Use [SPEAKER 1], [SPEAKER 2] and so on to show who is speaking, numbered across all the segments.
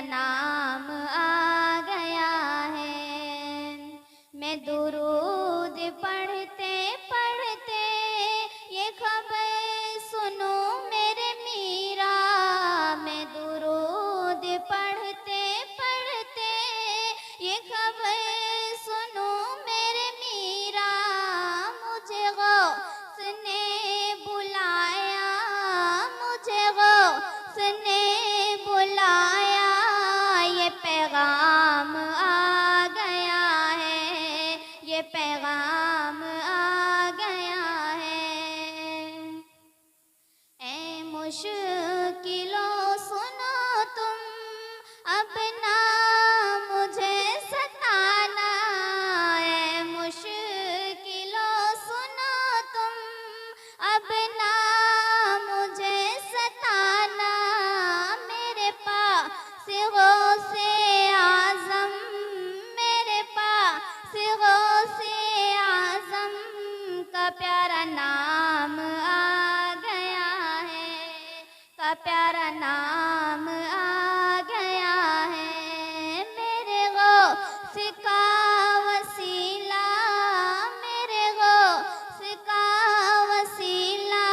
[SPEAKER 1] नाम आ गया है। मैं दुरूद पढ़ते पढ़ते ये खबर सुनो मेरे मीरा। मैं दुरूद पढ़ते पढ़ते ये खबर सुनो मेरे मीरा। मुझे गौस ने बुलाया, मुझे गौस ने बुलाया। ये पैगाम आ गया है, ये पैगाम आ गया है। ऐ मुश्किलों सुनो तुम अब ना मुझे सताना। ऐ मुश्किलों सुनो तुम अब ना मुझे सताना। मेरे पास गौसे आज़म, मेरे पास गौसे आज़म का प्यारा नाम आ गया है, का प्यारा नाम आ गया है। मेरे गौस का वसीला, मेरे गौस का वसीला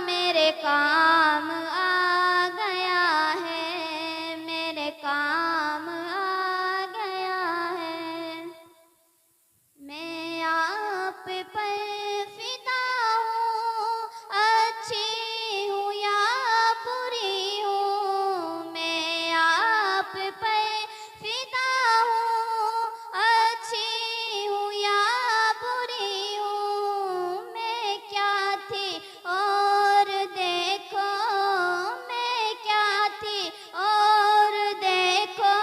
[SPEAKER 1] मेरे काम आ गया है, मेरे काम आ गया है। मैं आप पर फिदा हूँ, अच्छी हूँ या बुरी हूँ। मैं आप पर फिदा हूँ, अच्छी हूँ या बुरी हूँ। मैं क्या थी और देखो, मैं क्या थी और देखो।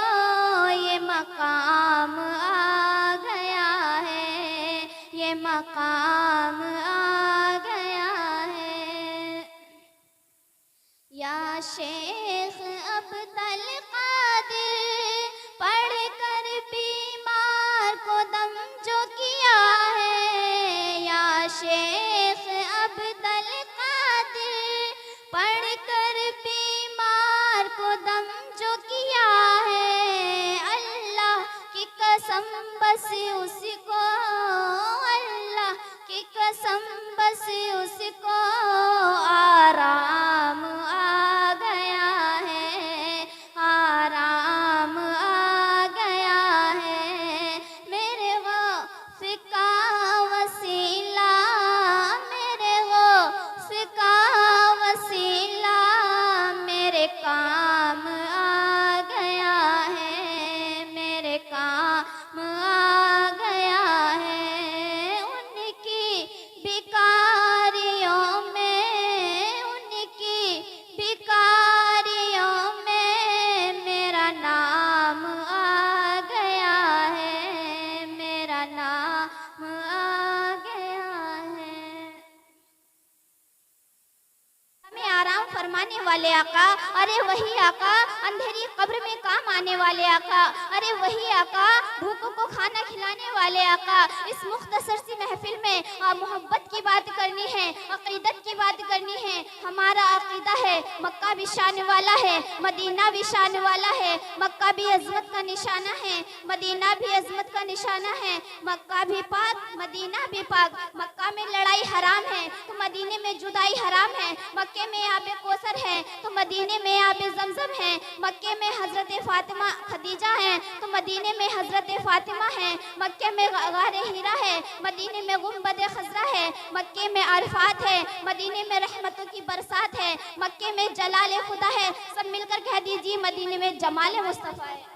[SPEAKER 1] ये मकाम आ गया है, ये मकाम आ गया है। या शेख अब्दुल कादिर पढ़ कर बीमार को दम जो किया है। या शेख अब्दुल कादिर पढ़ कर बीमार को दम जो किया है। अल्लाह की कसम बस उसको, अल्लाह की कसम बस उसको आराम आ गया है, आराम आ गया है। मेरे गौस का वसीला, मेरे गौस का वसीला मेरे काम आ गया है, मेरे काम आ गया है। उनकी भिखारियों में, उनकी भिखारियों में मेरा नाम आ गया है, मेरा नाम आ गया है। हमें आराम फरमाने वाले आका, अरे वही आका अंधेरी कब्र में काम आने वाले आका। अरे वही आका भूखों को खाना खिलाने वाले आका। इस मुख्तसर सी महफिल में मोहब्बत की बात करनी है, अकीदत की बात करनी है। हमारा अकीदा है मक्का भी शान वाला है, मदीना भी शान वाला है। मक्का भी अजमत का निशाना है, मदीना भी अजमत का निशाना है। मक्का भी पाक, मदीना भी पाक। मक्का में लड़ाई हराम है तो मदीने में जुदाई हराम है। मक्के में आबे कोसर है तो मदीने में आबे जमजम है। मक्के में हजरत फातिमा खदीजा है तो मदीने में हजरत फातिमा है। मक्के में गारे हीरा है, मदीने में गुंबद खजरा है। मक्के में अरफात है, मदीने में रहमतों की बरसात है। मक्के में जलाल खुदा है, सब मिलकर कह दीजिए मदीने में जमाल मुस्तफ़ा है।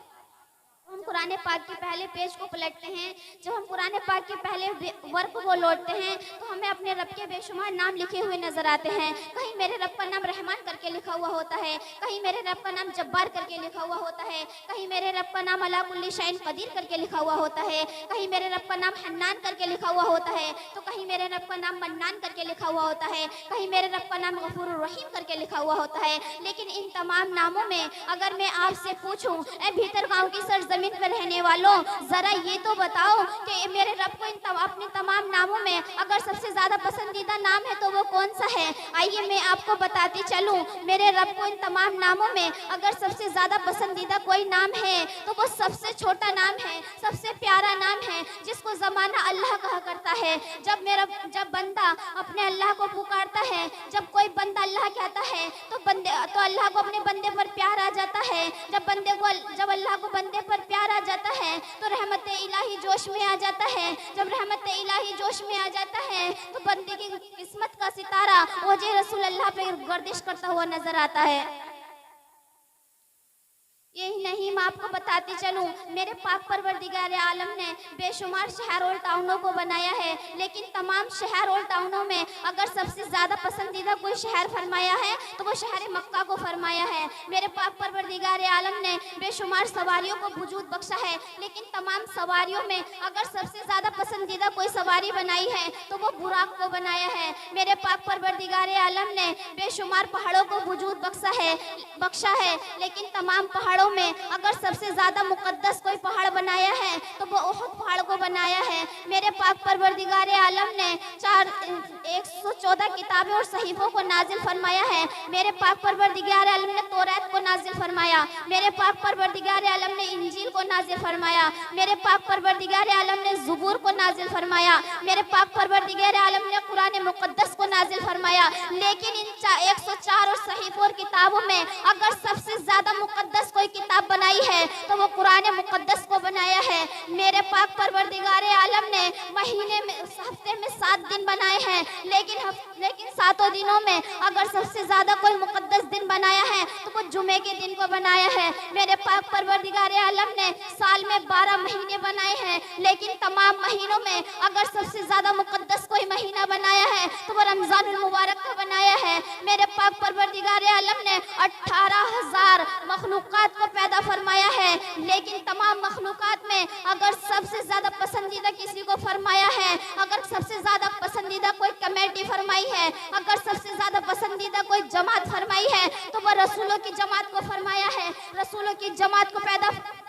[SPEAKER 1] हम कुरान पाक के पहले पेज को पलटते हैं, जब हम कुरान पाक के पहले वर्क को लौटते हैं तो हमें अपने रब के बेशुमार नाम लिखे हुए नजर आते हैं। कहीं मेरे रब का नाम रहमान करके लिखा हुआ होता है, कहीं मेरे रब का नाम जब्बार करके लिखा हुआ होता है, कहीं मेरे रब का नाम अला कुल्ली शैइन कदीर करके लिखा हुआ होता है, कहीं मेरे रब का नाम हन्नान करके लिखा हुआ होता है, तो कहीं मेरे रब का नाम मन्नान करके लिखा हुआ होता है, कहीं मेरे रब का नाम गफूर रहीम करके लिखा हुआ होता है। लेकिन इन तमाम नामों में अगर मैं आपसे पूछूं, ए भीतर गाँव की सरजमीं ज़मीन पर रहने वालों, ज़रा ये तो बताओ कि मेरे रब को अपने तमाम नामों में अगर सबसे ज़्यादा पसंदीदा नाम है तो वो कौन सा है? आइए मैं आपको बताती चलूँ। मेरे रब को इन तमाम नामों में अगर सबसे ज़्यादा पसंदीदा कोई नाम है तो वो सबसे छोटा नाम है, सबसे प्यारा नाम है, जिसको ज़माना अल्लाह कहा करता है। जब बंदा अपने अल्लाह को पुकारता है, जब कोई बंदा अल्लाह कहता है तो अल्लाह को अपने बंदे पर प्यार आ जाता है। जब अल्लाह को बंदे पर प्यार आ जाता है तो रहमत इलाही जोश में आ जाता है। जब रहमत इलाही जोश में आ जाता है तो बंदे की किस्मत का सितारा वजह रसूल अल्लाह पे गर्दिश करता हुआ नजर आता है। यही नहीं, मैं आपको बताती चलूँ, मेरे पाक परवरदिगार आलम ने बेशुमार शहर और टाउनों को बनाया है, लेकिन तमाम शहर और टाउनों में अगर सबसे ज़्यादा पसंदीदा कोई शहर फरमाया है तो वो शहर मक्का को फरमाया है। मेरे पाक परवरदिगार आलम ने बेशुमार सवारियों को वजूद बख्शा है, लेकिन तमाम सवारियों में अगर सबसे ज़्यादा पसंदीदा कोई सवारी बनाई है तो वो बुराक को बनाया है। मेरे पाक परवरदिगार आलम ने बेशुमार पहाड़ों को वजूद बख्शा है, लेकिन तमाम पहाड़ों में अगर सबसे ज्यादा मुकद्दस कोई पहाड़ बनाया है तो वो उहुद पहाड़ को बनाया है। मेरे पाक परवरदिगार आलम ने 114 किताबें और सहीफों को नाजिल फरमाया है। मेरे पाक परवरदिगार आलम ने तौरात को नाजिल फरमाया। मेरे पाक परवरदिगार आलम ने इंजील को नाजिल फरमाया। मेरे पाक परवरदिगार आलम ने ज़ुबूर को नाजिल फरमाया। मेरे पाक परवरदिगार आलम ने कुरान मुकद्दस को नाजिल फरमाया। लेकिन इन 104 और सहीफों और किताबों में अगर सबसे ज्यादा मुकद्दस कोई किताब बनाई है तो वो कुरान मुकद्दस को बनाया है। मेरे पाक परवरदिगार आलम ने महीने में हफ्ते में 7 दिन बनाए हैं, लेकिन 7 दिनों में अगर सबसे ज्यादा कोई मुकद्दस दिन बनाया है तो वो जुमे के दिन को बनाया है। मेरे पाक परवरदिगार आलम ने साल में 12 महीने बनाए हैं, लेकिन तमाम महीनों में अगर सबसे ज्यादा मुकद्दस कोई महीना बनाया है तो वो रमजानुल मुबारक का बनाया है। मेरे पाक परवरदिगार आलम ने 18,000 मखलूकात को पैदा फरमाया है, लेकिन तमाम मखलूकात में अगर सबसे ज्यादा पसंदीदा किसी को फरमाया है, अगर सबसे ज्यादा पसंदीदा कोई कमेटी फरमाई है, अगर सबसे ज्यादा पसंदीदा कोई जमात फरमाई है तो वह रसूलों की जमात को फरमाया है। रसूलों की जमात को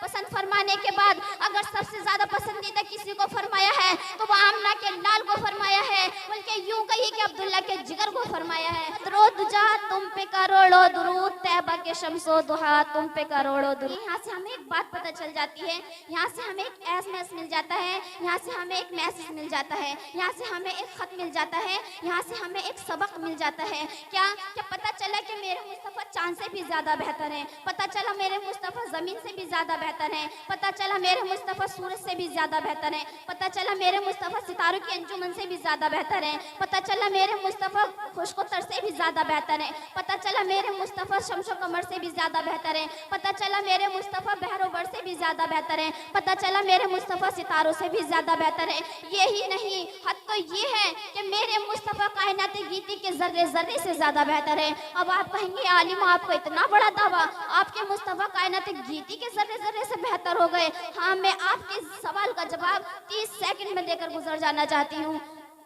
[SPEAKER 1] पसंद फरमाने के बाद अगर सबसे ज्यादा पसंदीदा किसी को फरमाया है तो वह आमना के लाल को फरमाया है, बल्कि यूं कहिए कि अब्दुल्ला के जिगर को फरमाया है। दरूद जा तुम पे करोड़ों दुरूद, तैबा के शम्सो दुहा तुम पे करोड़ों दुरूद। यहाँ से हमें एक बात पता चल जाती है, यहाँ से हमें एक एसएमएस मिल जाता है, यहाँ से हमें एक मैसेज मिल जाता है, यहाँ से हमें एक खत मिल जाता है, यहाँ से हमें एक सबक मिल जाता है। क्या पता चला कि मेरे मुस्तफ़ा चांद से भी ज़्यादा बेहतर है, पता चला मेरे मुस्तफ़ा ज़मीन से भी ज़्यादा बेहतर है, पता चला मेरे मुस्तफ़ा सूरज से भी ज़्यादा बेहतर है, पता चला मेरे मुस्तफ़ा सितारों की अंजुमन से भी ज़्यादा बेहतर है, पता चला मेरे मुस्तफ़ा खुशकोतर से भी ज़्यादा बेहतर है, पता चला मेरे मुस्तफ़ा शमशो कमर से भी ज़्यादा बेहतर है, पता चला मेरे मुस्तफ़ा बहरोबर से भी ज़्यादा बेहतर है, पता चला मेरे मुस्तफ़ा सितारों से भी ज़्यादा बेहतर है। यही नहीं, हद तो ये है कि मेरे मुस्तफ़ा कायनात गीती के ज़र्रे ज़र्रे से ज़्यादा बेहतर है। अब आप कहेंगे आलिम आपको इतना बड़ा दावा, आपके मुस्तफ़ा कायनात गीती के ज़र्रे ज़र्रे से बेहतर हो गए। हाँ, मैं आपके सवाल का जवाब 30 सेकंड में देकर गुजर जाना चाहती हूँ।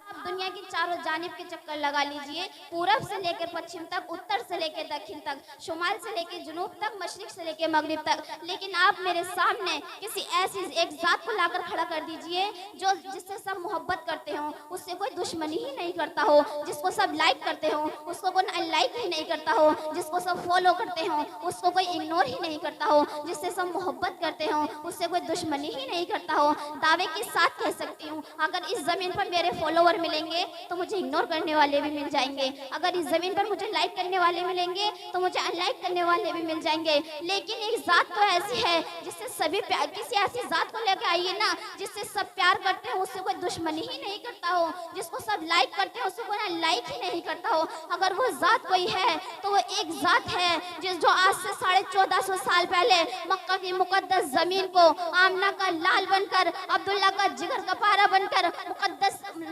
[SPEAKER 1] आप दुनिया की चारों जानिब के चक्कर लगा लीजिए, पूरब से लेकर पश्चिम तक, उत्तर से लेकर दक्षिण तक, शुमाल से लेकर जुनूब तक, मशरिक से लेकर मगरिब तक, लेकिन आप मेरे सामने किसी ऐसी एक जात को लाकर खड़ा कर दीजिए जिससे सब मोहब्बत करते हो, उससे कोई दुश्मनी ही नहीं करता हो, जिसको सब लाइक करते हो उसको कोई अनलाइक ही नहीं करता हो, जिसको सब फॉलो करते हो उसको कोई इग्नोर ही नहीं करता हो, जिससे सब मोहब्बत करते हो उससे कोई दुश्मनी ही नहीं करता हो। दावे के साथ कह सकती हूँ, अगर इस जमीन पर मेरे फॉलोवर मिलेंगे तो मुझे इग्नोर करने वाले भी मिल जाएंगे, अगर इस जमीन पर मुझे लाइक करने वाले मिलेंगे तो मुझे अनलाइक करने वाले भी मिल जाएंगे। लेकिन एक जात तो ऐसी है जिससे सभी प्यार, किसी ऐसी जात को लेकर आइए ना जिससे सब प्यार करते हैं, उससे कोई दुश्मनी ही नहीं करता हो, जिसको सब लाइक करते हैं उससे कोई अनलाइक ही नहीं करता हो। अगर वो जात कोई है तो वो एक जात है जो आज से 1450 साल पहले मक्का की मुकद्दस जमीन को आमना का लाल बनकर, अब्दुल्ला का जिगर का पारा बनकर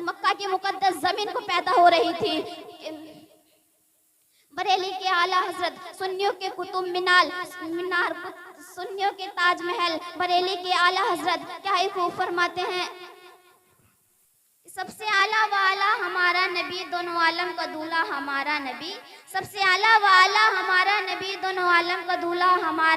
[SPEAKER 1] मक्का की मुकद्दस जमीन को पैदा हो रही थी। बरेली के आला हजरत, सुन्नियों के कुतुब मीनार, सुन्नियों के ताजमहल, बरेली के आला हजरत क्या ही खूब फरमाते हैं, सबसे आला वाला हमारा नबी, दोनों आलम का दूल्हा हमारा नबी, सबसे आला वाला हमारा नबी, दोनों आलम का दूल्हा हमारा